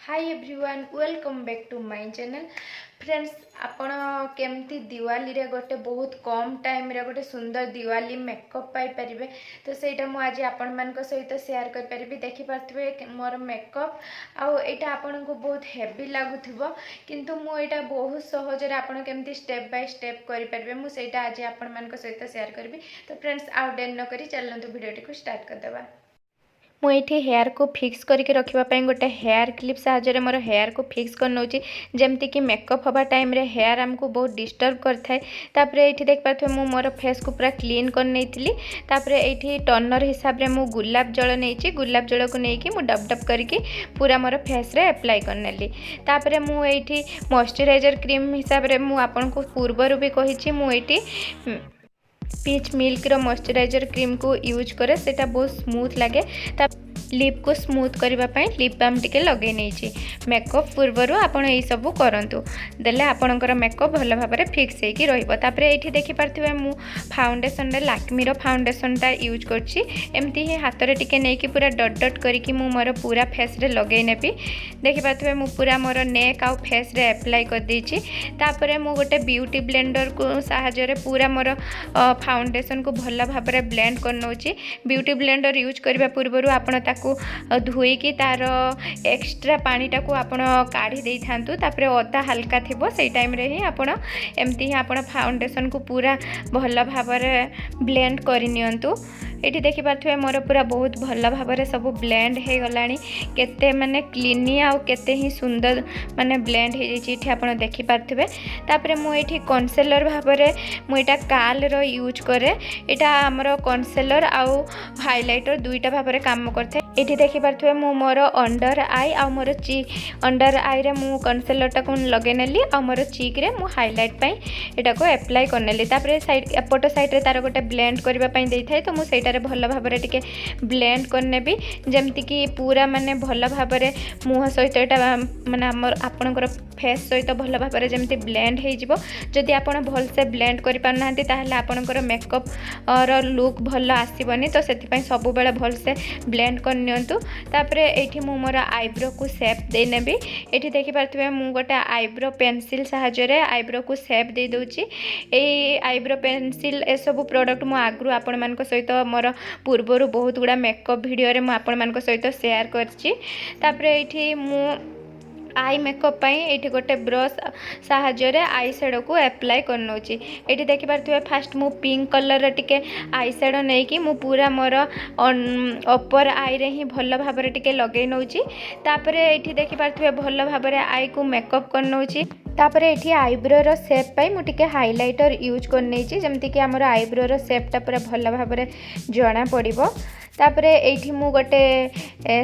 Hi everyone welcome back to my channel friends आपण केमती दिवाली रे गोटे बहुत कम टाइम रे गोटे सुंदर दिवाली मेकअप पाई परिबे तो सेटा मु आज आपण मान सहित शेयर कर परिबी देखि पारथबे मोर मेकअप आउ एटा आपण को बहुत हेवी लागुथबो किंतु मु एटा बहुत सहज रे आपण केमती स्टेप बाय स्टेप करि परिबे मु सेटा आज आपण मान सहित शेयर करबी। तो फ्रेंड्स आउ डेन न करी चलंतु वीडियो को स्टार्ट कर देबा। मुझे हेयर को फिक्स करके रखापी गोटे हेयर क्लिप साहाय्य मोर हेयर को फिक्स कर नौची जमती कि मेकअप हवा टाइम रे हेयर आमको बहुत डिस्टर्ब करता है। ये देख पारे मु मोर फेस को पूरा क्लीन कर नहीं ये टनर हिसाब से मु गुलाब जल नहीं गुलाब जल को लेकिन मुझे डब डब करके पूरा मोर फेस रे अप्लाई कर नेली। मुझे मॉइस्चराइजर क्रीम हिसाब से मुझे पूर्वर भी कही मुझे पीच मिल्क रो मॉइस्चराइजर क्रीम को यूज करे सेटा बहुत स्मूथ लगे। लिप को स्मूथ करने लिप बाम टिके लगे नहीं मेकअप पूर्वर आपड़ यही सब करूँ देले आपणकर मेकअप भल भाव में फिक्स होगी रही। ये देखिपे मु फाउंडेसन लाक्मीर फाउंडेसनटा यूज करमती ही हाथ में टिके नहीं पूरा डट डट करके मोर पूरा फेस रे लगे नेबी देखिपे मु पूरा मोर नेक आउ फेस रे अप्लाई कर देछि। तापरे मु गोटे ब्यूटी ब्लेंडर को साहाय्य पूरा मोर फाउंडेसन को भल भाव में ब्लेंड कर नौची। ब्यूटी ब्लेंडर यूज करने पूर्व आपण धोईकी तार एक्स्ट्रा पानीटा को आपण काढ़ी दे थांतु तापरे अदा हल्का थिबो सेई टाइम रे ही आपण एमती ही आपण फाउंडेशन को पूरा भल भाव में ब्लेंड कर नियंतु। ये देखिपे मोर पूरा बहुत भल भाव में सब ब्लेंड हो गलानी केते माने क्लीनी आउ केते ही सुंदर माने ब्लेंड हो जाइए आप देखिपे। तापरे मु एठी कन्सेलर भाव में मुझा काल रो यूज करे एटा हमर कन्सेलर आउ हाइलाइटर दुईटा भाव में काम करथे। ये देखिपे मु मोर अंडर आई आ मोर अंडर आई रे मु कन्सेलरटा को लगे नेली आ मोर चीक रे मु हाइलाइट पाई एटा को अप्लाई कर नेली। तापरे साइड एपट साइड रे तार गोटे ब्लेंड करबा पई देई थाए तो मु सेटारे भल भाव में टिके ब्लेंड करनेबी जमती कि पूरा माने भल भाव में मुह सहित एटा माने हमर आपनकर फेस सहित भल भाव में जमती ब्लेंड हो जिवो। जदि आपण भल से ब्लेंड करि पारनांती ताहले आपनकर मेकअप रो लुक भल आसीबनी तो सेति पई सब बेले भल से ब्लेंड कर नियंतु। तापरे एठी मु मोर आईब्रो को शेप दे नेबी एठी देखि पारथबे मु गोटे आईब्रो पेंसिल साहाय्य रे आईब्रो को शेप दे दोची। ए आईब्रो पेंसिल ए सब प्रोडक्ट मु आगु आपण मान सहित मोर पूर्वर बहुत गुड़ा मेकअप वीडियो रे मु आपण मान सहित शेयर करछि। तापरे एठी मु आई मेकअप पाई एठी गोटे ब्रश साहाय्य रे आई शेडो को अप्लाई कर नौची। एठी देखि पारथबे फास्ट मु पिंक कलर रे टिके आई शेडो नै कि मु पूरा मोर अपर आई रे ही भल भाव रे टिके लगे नौची। तापरे एठी देखि पारथबे भल भाव रे आई को मेकअप कर नौची। तापरे एठी आईब्रो रो शेप पाई मु टिके हाइलाइटर यूज कर नेची जेमति कि हमर आईब्रो रो शेपटा पूरा भल भाव रे जणा पड़िबो। तापरे एठी मु गोटे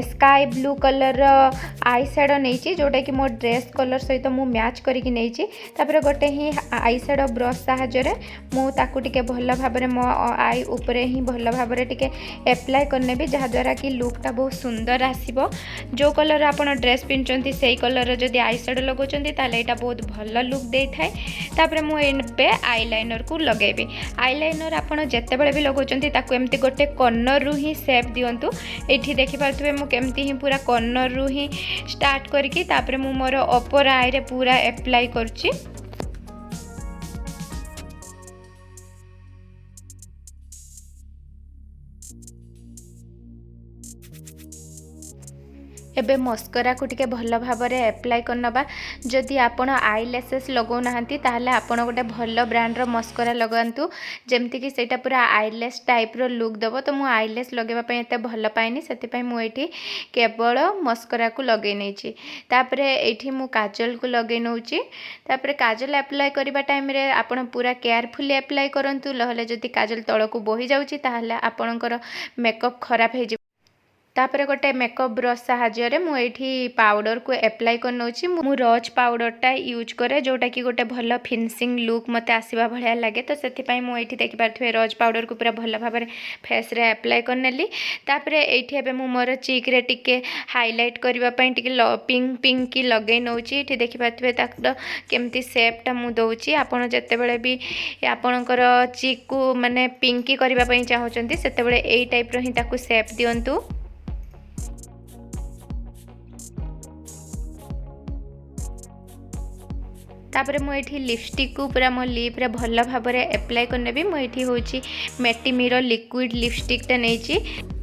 sky blue colour eye shadow नहीं जोटा कि मो ड्रेस कलर सहित मु मैच करके नहीं। तापरे गोटे ही आई शेडो ब्रश साहाय्य रे मु ताकू टिके भल भाव में मो आई उपरे ही भल भाव में टिके अप्लाई करने भी जहाँ द्वारा कि लुकटा बहुत सुंदर आसीबो। जो कलर आपन ड्रेस पिंचंती सेही कलर जदि आई शेडो लगोचंती ताले एटा बहुत भल लुक दे थाए। तापरे मु एबे आईलाइनर को लगेबी। आईलाइनर आपन जत्ते बेले भी लगोचंती ताकू एमती गोटे कॉर्नर रु ही शेप दियंतु। एठी देखि पारथबे मु केमती ही पूरा कॉर्नर रु ही स्टार्ट करके तापरे मु मोर अपर आई रे पूरा अप्लाई करछि। एबे मस्करा को टिके भल भाव में अप्लाई करनबा। जदि आपण आईलैसेस लगौ नाहंती ताहले आपण गोटे भल ब्रांड रो मस्करा लगांतु जेमति कि सेटा पूरा आईलैस टाइप रो लुक दबो। तो मु आईलैस लगेबा पय एते भल पाइनी सेति पय मु एठी केवल मस्करा को लगे नैछि। तापरे एठी मु काजल को लगे नौछि। तापरे काजल अप्लाई करबा टाइम रे आपण पूरा केयरफुली अप्लाई करंतु लहले जदि काजल तळ को बोही जाउछि ताहले आपणकर मेकअप खराब हे। तापरे गोटे मेकअप ब्रश साहाय्य रे मु एठी पाउडर को अप्लाई कर नौछि। मु रोज पाउडरटा यूज करे जोटा कि गोटे भल फिनिशिंग लुक मते आसीबा भलिया लागे। तो सेति पय मु एठी देखि पारथबे रोज पाउडर को पूरा भल भाव में फेस रे अप्लाई कर नेली। तापरे एठी एबे मु मोर चीक रे टिके हाइलाइट करबा पय टिके पिंक पिंक की लगे नौछि। एठी देखि पारथबे ताकर केमती शेपटा मु दउछि। आपण जत्ते बेले भी आपणकर चीक को माने पिंकी करबा पय चाहउचंती सेते बेले एई टाइप रो ही ताकू शेप दियंतु। तापर मुझे लिपस्टिक को पूरा मो लिप्रे भल भाव में एप्लाय करनेबी। मुझे हूँ मेटिमीर लिक्विड लिपस्टिकटा नहीं।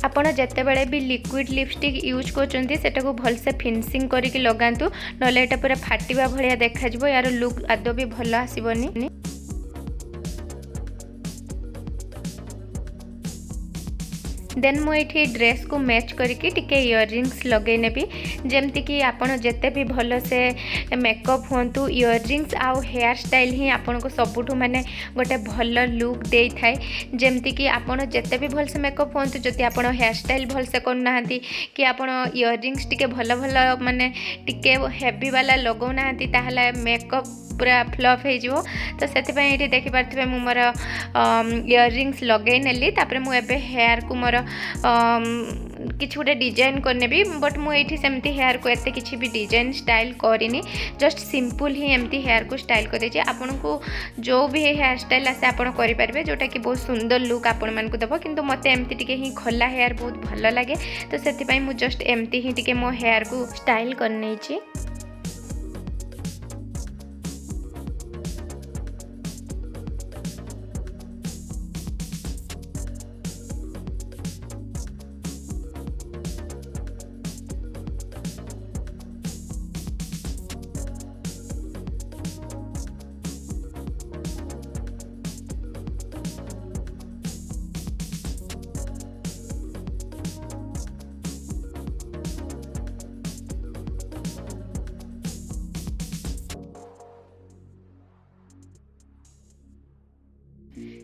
आपड़ जिते बड़े भी लिक्विड लिपस्टिक यूज कर भलसे फिनिशिंग करके लगातु ना यहाँ पूरा फाटिबा भाया देखा यार लुक आदौ भी भल आसबनी। देन मुझे ड्रेस को मैच करके टिके इयररिंग्स लगे नेबी। जमती कि आपण जिते भी भल से मेकअप हूँ इयररिंग्स आउ हेयर स्टाइल ही आपन को सबुठ माने गोटे भल लुक दे थाए। जमती कि आपण जिते भी भल से मेकअप हूँ जदि आप हेयर स्टाइल भल से करना कि आपण इयररिंग्स टिके भल भल माने टिके हेवी वाला लगौना ताहले मेकअप पूरा फ्लॉप हो। तो से देखिपे मु मोर इयररिंग्स लगे नेली। तापर मुझे हेयर को मोर किसी गोटे डिजाइन करने भी बट मुझे सेमती हेयर को एत किसी भी डिजाइन स्टाइल करिनी। जस्ट सिंपल ही एमती हेयर को स्टाइल कर देछि। आपन को जो भी हेयर स्टाइल आसे आपन करि पारबे जोटा कि बहुत सुंदर लुक आपन मान को देबो। किंतु मते एमती टिके ही खोला हेयर बहुत भल लगे। तो सेति पई मु जस्ट एमती ही टिके मो हेयर को स्टाइल करने छी।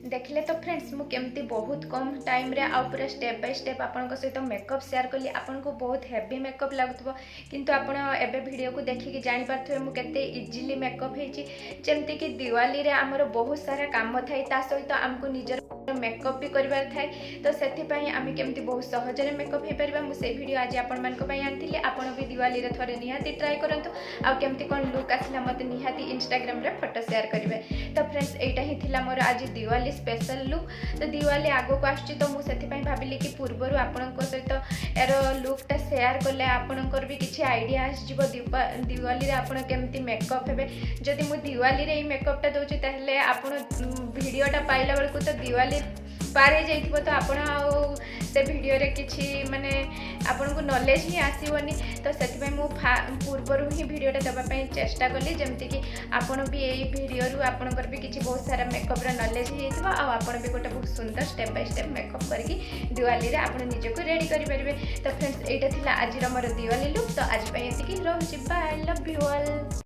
देखले तो फ्रेंड्स मु केमती बहुत कम टाइम रे आ पूरा स्टेप बाय स्टेप आपन सहित मेकअप शेयर कली। आपन को बहुत हेवी मेकअप लगुथबो किंतु आपन एबे वीडियो को देखिकी जानि पारथबे मु केते इजीली मेकअप हेची। जेमती कि दिवाली रे हमर बहुत सारा काम थाई ता सहित हमको निजर मेकअप भी करिवार थाए। तो सेति पई आमी केमती बहुत सहज रे मेकअप हे परिबा मु से वीडियो आज आपन मान को पई आनथिले। आपन भी दिवाली रे थरे निहाती ट्राई करंतु आ केमती कोन लुक आसला मते निहाती इंस्टाग्राम रे फोटो शेयर करिवे। तो फ्रेंड्स एटा ही थिला मोर आज दिवाली स्पेशल लुक। तो दिवाली आगो को आछि तो मु सेति पई भाबिली कि पूर्वरु आपन को सहित एरो लुकटा शेयर करले आपनकर भी किछि आइडिया आस जिवो दिवाली रे आपन केमती मेकअप हेबे। जदि मु दिवाली रे ई मेकअपटा दोछि ताहले आपन वीडियोटा पाइला बेलकु तो दिवाली पार हो जाइथिबो। तो आपण से वीडियो रे किछि माने आपन को नॉलेज ही आसीबनी। तो सेति पई मु पूर्वरु ही वीडियोटा देबा पई चेष्टा कली जेमति कि आपण भी एई वीडियो रु आपनकर भी किछि बहुत सारा मेकअप रा नॉलेज ही हेतिबो आ आपण भी गोटे बहुत सुंदर स्टेप बाय स्टेप मेकअप करके दिवाली रे आपण निजे को रेडी करि परिबे। तो फ्रेंड्स एटा थिला आज रो मोर दिवाली लुक। तो आज पई एतिकी रहउछि। Bye, love you all.